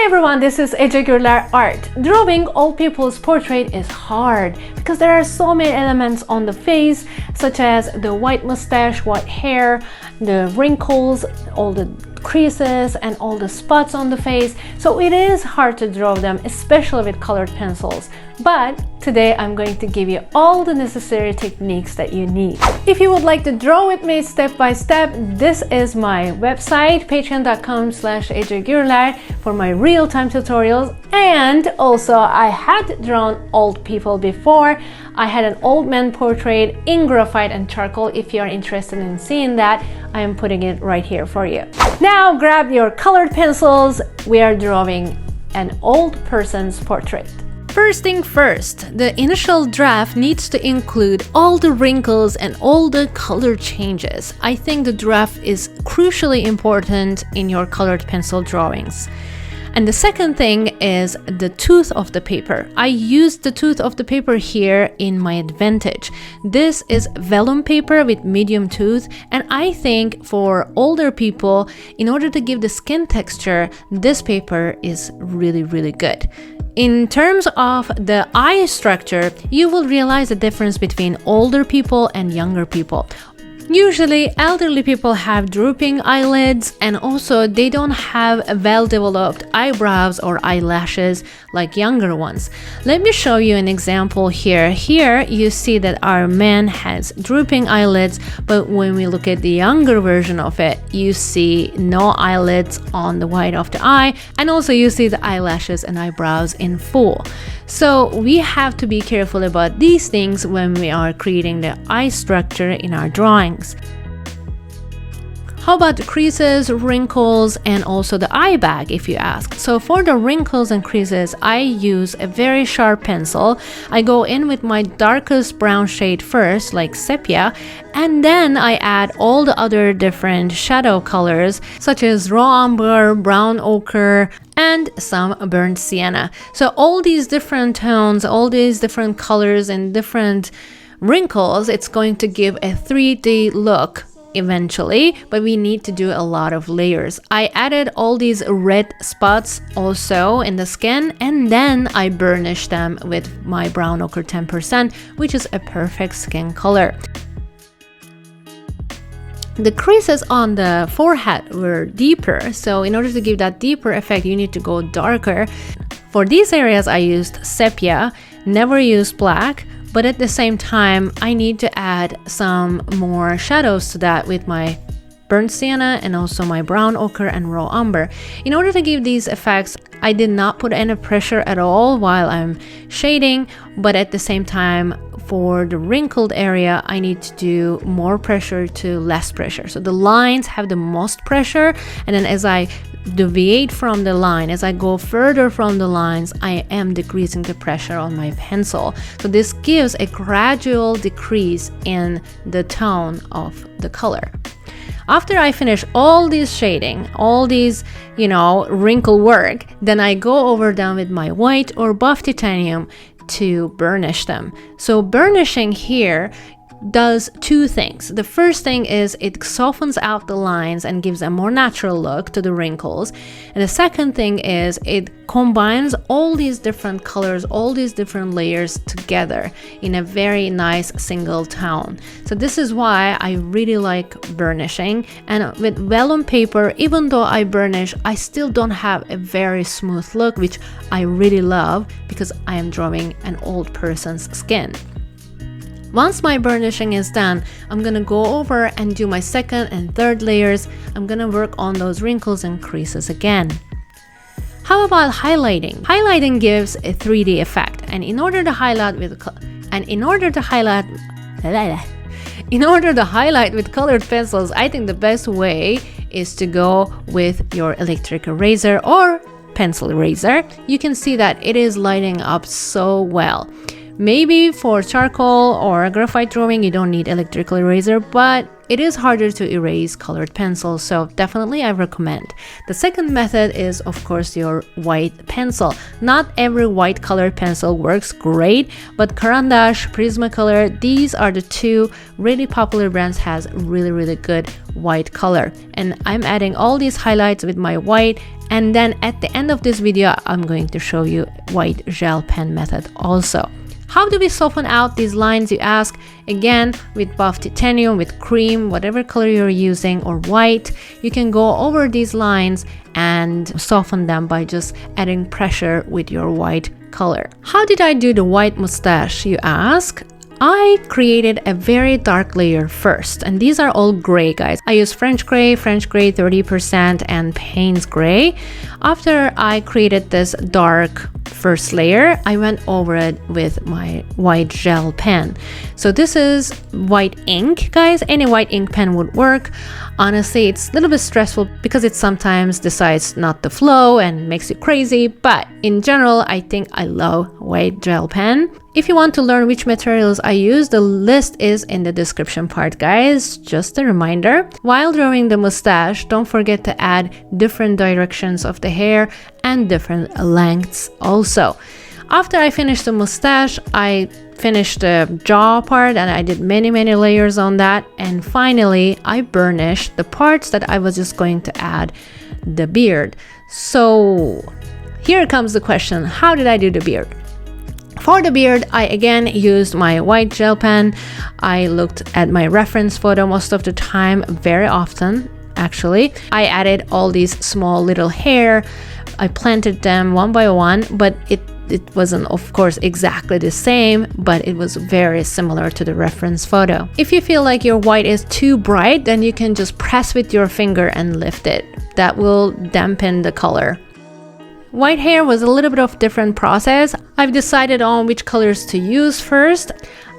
everyone, this is irregular art. Drawing old people's portrait is hard because there are so many elements on the face, such as the white mustache, white hair, the wrinkles, all the creases and all the spots on the face. So it is hard to draw them, especially with colored pencils. But today I'm going to give you all the necessary techniques that you need. If you would like to draw with me step by step, this is my website, patreon.com/irregular, for my real-time tutorials. And also I had drawn old people before. I had an old man portrait in graphite and charcoal. If you're interested in seeing that, I am putting it right here for you. Now grab your colored pencils. We are drawing an old person's portrait. First thing first, the initial draft needs to include all the wrinkles and all the color changes. I think the draft is crucially important in your colored pencil drawings. And the second thing is the tooth of the paper. I used the tooth of the paper here in my advantage. This is vellum paper with medium tooth, and I think for older people, in order to give the skin texture, this paper is really good. In terms of the eye structure, you will realize the difference between older people and younger people. Usually, elderly people have drooping eyelids, and also they don't have well-developed eyebrows or eyelashes like younger ones. Let me show you an example here. Here you see that our man has drooping eyelids, but when we look at the younger version of it, you see no eyelids on the white of the eye, and also you see the eyelashes and eyebrows in full. So we have to be careful about these things when we are creating the eye structure in our drawings. How about the creases, wrinkles, and also the eye bag, if you ask? So for the wrinkles and creases, I use a very sharp pencil. I go in with my darkest brown shade first, like sepia, and then I add all the other different shadow colors, such as raw umber, brown ochre, and some burnt sienna. So all these different tones, all these different colors and different wrinkles, it's going to give a 3D look eventually, but we need to do a lot of layers. I added all these red spots also in the skin, and then I burnished them with my brown ochre 10%, which is a perfect skin color. The creases on the forehead were deeper, so in order to give that deeper effect, you need to go darker. For these areas, I used sepia, never used black, but at the same time, I need to add some more shadows to that with my burnt sienna and also my brown ochre and raw umber. In order to give these effects, I did not put any pressure at all while I'm shading, but at the same time, for the wrinkled area, I need to do more pressure to less pressure. So the lines have the most pressure, and then as I deviate from the line, as I go further from the lines, I am decreasing the pressure on my pencil. So this gives a gradual decrease in the tone of the color. After I finish all this shading, all these, wrinkle work, then I go over them with my white or buff titanium to burnish them. So burnishing here does two things. The first thing is it softens out the lines and gives a more natural look to the wrinkles. And the second thing is it combines all these different colors, all these different layers together in a very nice single tone. So this is why I really like burnishing. And with vellum paper, even though I burnish, I still don't have a very smooth look, which I really love because I am drawing an old person's skin. Once my burnishing is done, I'm gonna go over and do my second and third layers. I'm gonna work on those wrinkles and creases again. How about highlighting? Highlighting gives a 3D effect, and in order to highlight with colored pencils, I think the best way is to go with your electric eraser or pencil eraser. You can see that it is lighting up so well. Maybe for charcoal or graphite drawing, you don't need electrical eraser, but it is harder to erase colored pencils, so definitely I recommend. The second method is, of course, your white pencil. Not every white colored pencil works great, but Caran d'Ache, Prismacolor, these are the two really popular brands has really good white color. And I'm adding all these highlights with my white, and then at the end of this video, I'm going to show you white gel pen method also. How do we soften out these lines, you ask? Again, with buff titanium, with cream, whatever color you're using, or white, you can go over these lines and soften them by just adding pressure with your white color. How did I do the white mustache, you ask? I created a very dark layer first, and these are all gray, guys. I use French gray 30%, and Payne's gray. After I created this dark first layer, I went over it with my white gel pen. So this is white ink, guys. Any white ink pen would work. Honestly, it's a little bit stressful because it sometimes decides not to flow and makes you crazy, but in general, I think I love white gel pen. If you want to learn which materials I use, the list is in the description part, guys. Just a reminder. While drawing the mustache, don't forget to add different directions of the hair and different lengths also. After I finished the mustache, I finished the jaw part and I did many layers on that, and finally I burnished the parts that I was just going to add the beard. So here comes the question, how did I do the beard? For the beard, I again used my white gel pen. I looked at my reference photo most of the time, very often actually. I added all these small little hair. I planted them one by one, but it wasn't, of course, exactly the same, but it was very similar to the reference photo. If you feel like your white is too bright, then you can just press with your finger and lift it. That will dampen the color. White hair was a little bit of different process. I've decided on which colors to use first.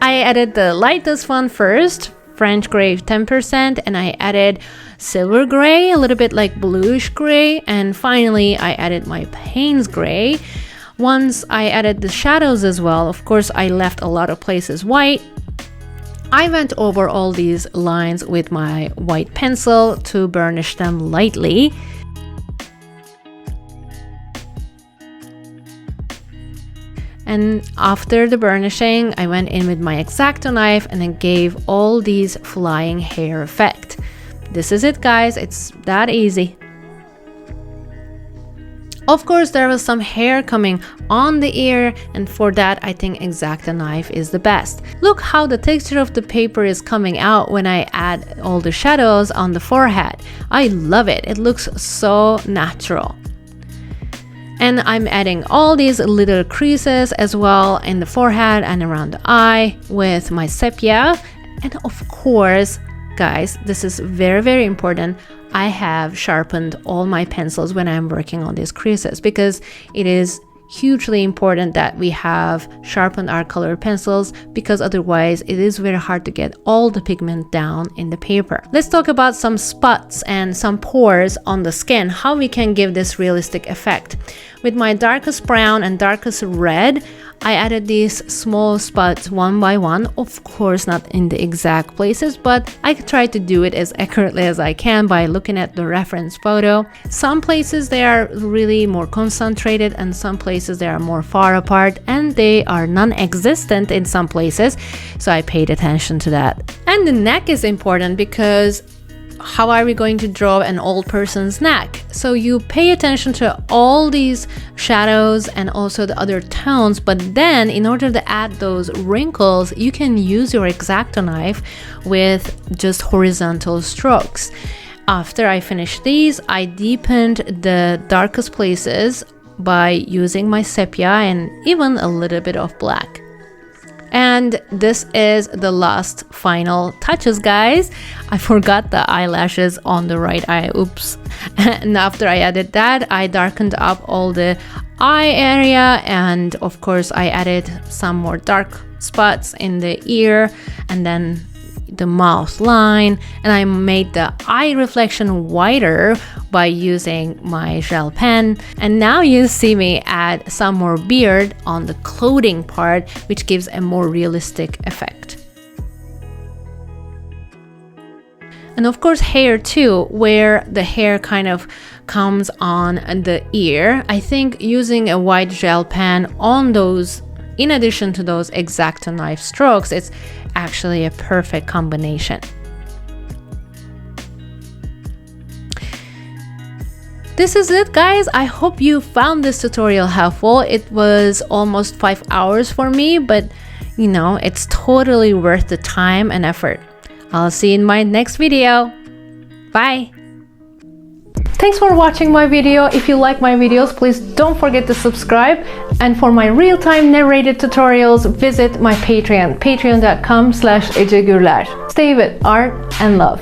I added the lightest one first, French gray 10%, and I added silver gray, a little bit like bluish gray, and finally I added my Payne's gray. Once I added the shadows as well, of course I left a lot of places white. I went over all these lines with my white pencil to burnish them lightly. And after the burnishing, I went in with my X-Acto knife and then gave all these flying hair effect. This is it, guys. It's that easy. Of course, there was some hair coming on the ear, and for that, I think X-Acto knife is the best. Look how the texture of the paper is coming out when I add all the shadows on the forehead. I love it. It looks so natural. And I'm adding all these little creases as well in the forehead and around the eye with my sepia. And of course, guys, this is very important. I have sharpened all my pencils when I'm working on these creases because it is hugely important that we have sharpened our colored pencils, because otherwise it is very hard to get all the pigment down in the paper. Let's talk about some spots and some pores on the skin, how we can give this realistic effect. With my darkest brown and darkest red, I added these small spots one by one, of course not in the exact places, but I tried to do it as accurately as I can by looking at the reference photo. Some places they are really more concentrated and some places they are more far apart, and they are non-existent in some places, so I paid attention to that. And the neck is important because how are we going to draw an old person's neck? So you pay attention to all these shadows and also the other tones, but then in order to add those wrinkles, you can use your X-Acto knife with just horizontal strokes. After I finished these, I deepened the darkest places by using my sepia and even a little bit of black. And this is the last final touches, guys. I forgot the eyelashes on the right eye. Oops. And after I added that, I darkened up all the eye area, and of course I added some more dark spots in the ear, and then the mouth line, and I made the eye reflection whiter by using my gel pen. And now you see me add some more beard on the clothing part, which gives a more realistic effect. And of course hair too, where the hair kind of comes on the ear. I think using a white gel pen on those, in addition to those X-Acto knife strokes, it's actually a perfect combination. This is it, guys. I hope you found this tutorial helpful. It was almost 5 hours for me, but you know, it's totally worth the time and effort. I'll see you in my next video. Bye. Thanks for watching my video. If you like my videos, please don't forget to subscribe. And for my real-time narrated tutorials, visit my Patreon, patreon.com/ecegürler. Stay with art and love.